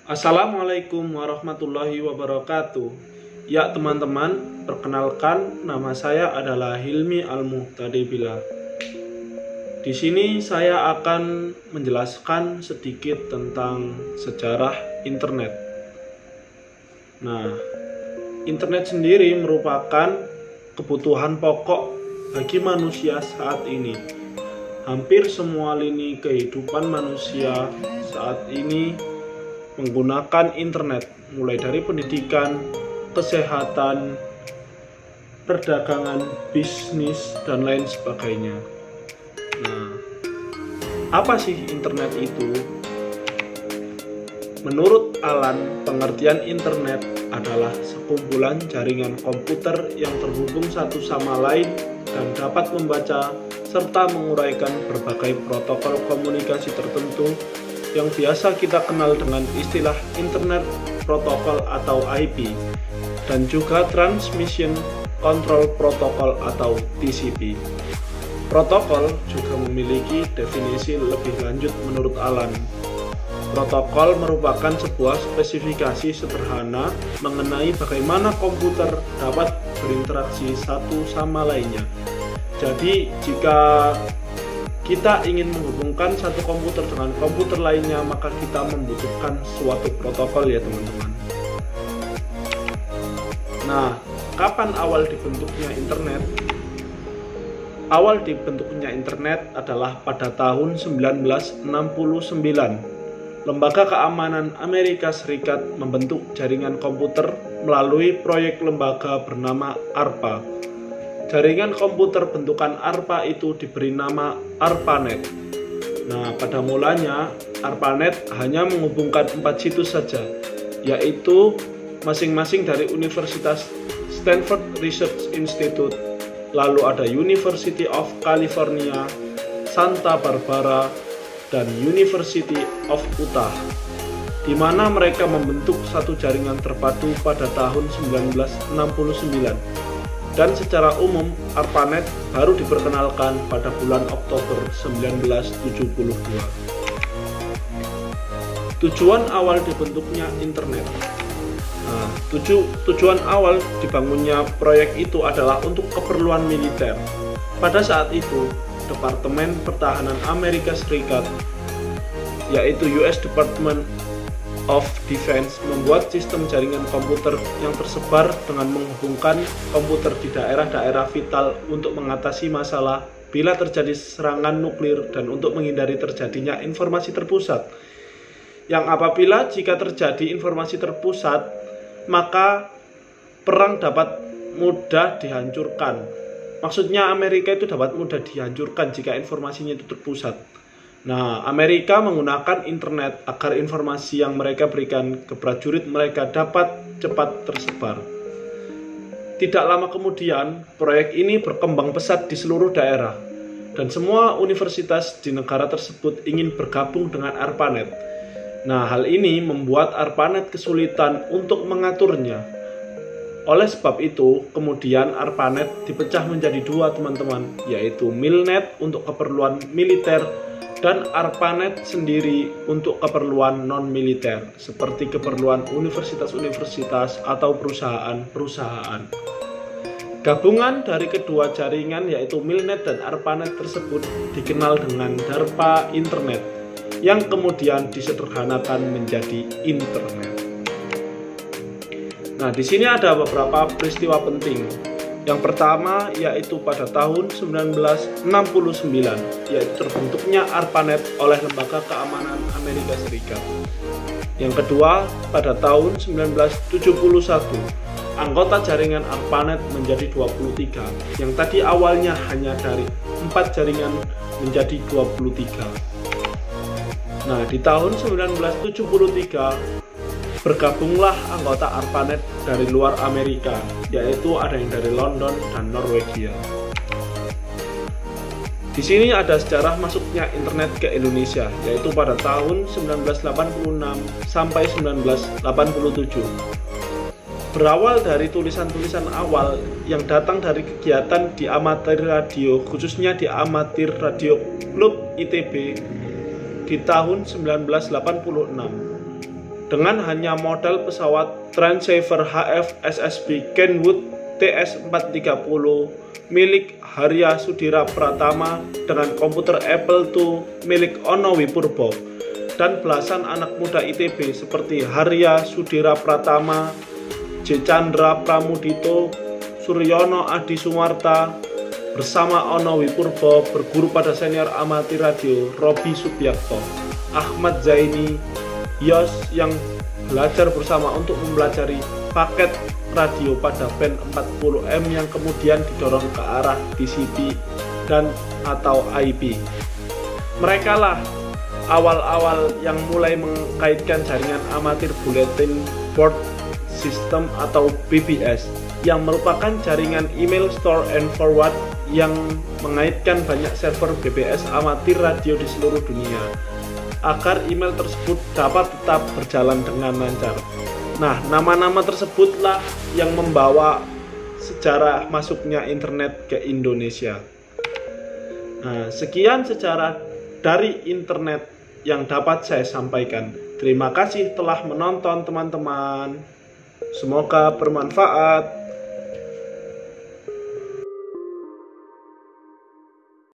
Assalamualaikum warahmatullahi wabarakatuh. Ya teman-teman, perkenalkan nama saya adalah Hilmi Al-Muhtadi Billah. Di sini saya akan menjelaskan sedikit tentang sejarah internet. Nah, internet sendiri merupakan kebutuhan pokok bagi manusia saat ini. Hampir semua lini kehidupan manusia saat ini menggunakan internet, mulai dari pendidikan, kesehatan, perdagangan, bisnis, dan lain sebagainya. Nah, apa sih internet itu? Menurut Alan, pengertian internet adalah sekumpulan jaringan komputer yang terhubung satu sama lain dan dapat membaca serta menguraikan berbagai protokol komunikasi tertentu yang biasa kita kenal dengan istilah Internet Protocol atau IP, dan juga Transmission Control Protocol atau TCP. Protokol juga memiliki definisi lebih lanjut menurut Alan. Protokol merupakan sebuah spesifikasi sederhana mengenai bagaimana komputer dapat berinteraksi satu sama lainnya. Jadi, jika kita ingin menghubungkan satu komputer dengan komputer lainnya, maka kita membutuhkan suatu protokol ya teman-teman. Nah, kapan awal dibentuknya internet? Awal dibentuknya internet adalah pada tahun 1969. Lembaga Keamanan Amerika Serikat membentuk jaringan komputer melalui proyek lembaga bernama ARPA. Jaringan komputer bentukan ARPA itu diberi nama ARPANET. Nah, pada mulanya ARPANET hanya menghubungkan 4 situs saja, yaitu masing-masing dari Universitas Stanford Research Institute, lalu ada University of California, Santa Barbara, dan University of Utah, di mana mereka membentuk satu jaringan terpadu pada tahun 1969. Dan secara umum, ARPANET baru diperkenalkan pada bulan Oktober 1972. Tujuan awal dibentuknya internet. Nah, tujuan awal dibangunnya proyek itu adalah untuk keperluan militer. Pada saat itu, Departemen Pertahanan Amerika Serikat, yaitu US Department of Defense, membuat sistem jaringan komputer yang tersebar dengan menghubungkan komputer di daerah-daerah vital untuk mengatasi masalah bila terjadi serangan nuklir dan untuk menghindari terjadinya informasi terpusat. Yang apabila jika terjadi informasi terpusat, maka perang dapat mudah dihancurkan. Maksudnya Amerika itu dapat mudah dihancurkan jika informasinya itu terpusat. Nah, Amerika menggunakan internet agar informasi yang mereka berikan ke prajurit mereka dapat cepat tersebar. Tidak lama kemudian, proyek ini berkembang pesat di seluruh daerah, dan semua universitas di negara tersebut ingin bergabung dengan ARPANET. Nah, hal ini membuat ARPANET kesulitan untuk mengaturnya. Oleh sebab itu, kemudian ARPANET dipecah menjadi dua teman-teman, yaitu MILNET untuk keperluan militer dan ARPANET sendiri untuk keperluan non-militer, seperti keperluan universitas-universitas atau perusahaan-perusahaan. Gabungan dari kedua jaringan yaitu MILNET dan ARPANET tersebut dikenal dengan DARPA Internet, yang kemudian disederhanakan menjadi internet. Nah, di sini ada beberapa peristiwa penting. Yang pertama yaitu pada tahun 1969, yaitu terbentuknya ARPANET oleh Lembaga Keamanan Amerika Serikat. Yang kedua, pada tahun 1971, anggota jaringan ARPANET menjadi 23, yang tadi awalnya hanya dari 4 jaringan menjadi 23. Nah, di tahun 1973, bergabunglah anggota ARPANET dari luar Amerika, yaitu ada yang dari London dan Norwegia. Di sini ada sejarah masuknya internet ke Indonesia, yaitu pada tahun 1986 sampai 1987. Berawal dari tulisan-tulisan awal yang datang dari kegiatan di amatir radio, khususnya di amatir radio klub ITB di tahun 1986. dengan hanya model pesawat Transaver HF SSB Kenwood TS430 milik Harya Sudira Pratama dengan komputer Apple II milik Ono Wipurbo dan belasan anak muda ITB seperti Harya Sudira Pratama, J. Chandra Pramudito, Suryono Adi Sumarta bersama Ono Wipurbo berguru pada senior amatir radio Robi Subiakto, Ahmad Zaini, Yos yang belajar bersama untuk mempelajari paket radio pada band 40M yang kemudian didorong ke arah DCP dan atau IP. Mereka lah awal-awal yang mulai mengkaitkan jaringan amatir Bulletin Board System atau BBS yang merupakan jaringan email store and forward yang mengaitkan banyak server BBS amatir radio di seluruh dunia agar email tersebut dapat tetap berjalan dengan lancar. Nah, nama-nama tersebutlah yang membawa sejarah masuknya internet ke Indonesia. Nah, sekian sejarah dari internet yang dapat saya sampaikan. Terima kasih telah menonton teman-teman. Semoga bermanfaat.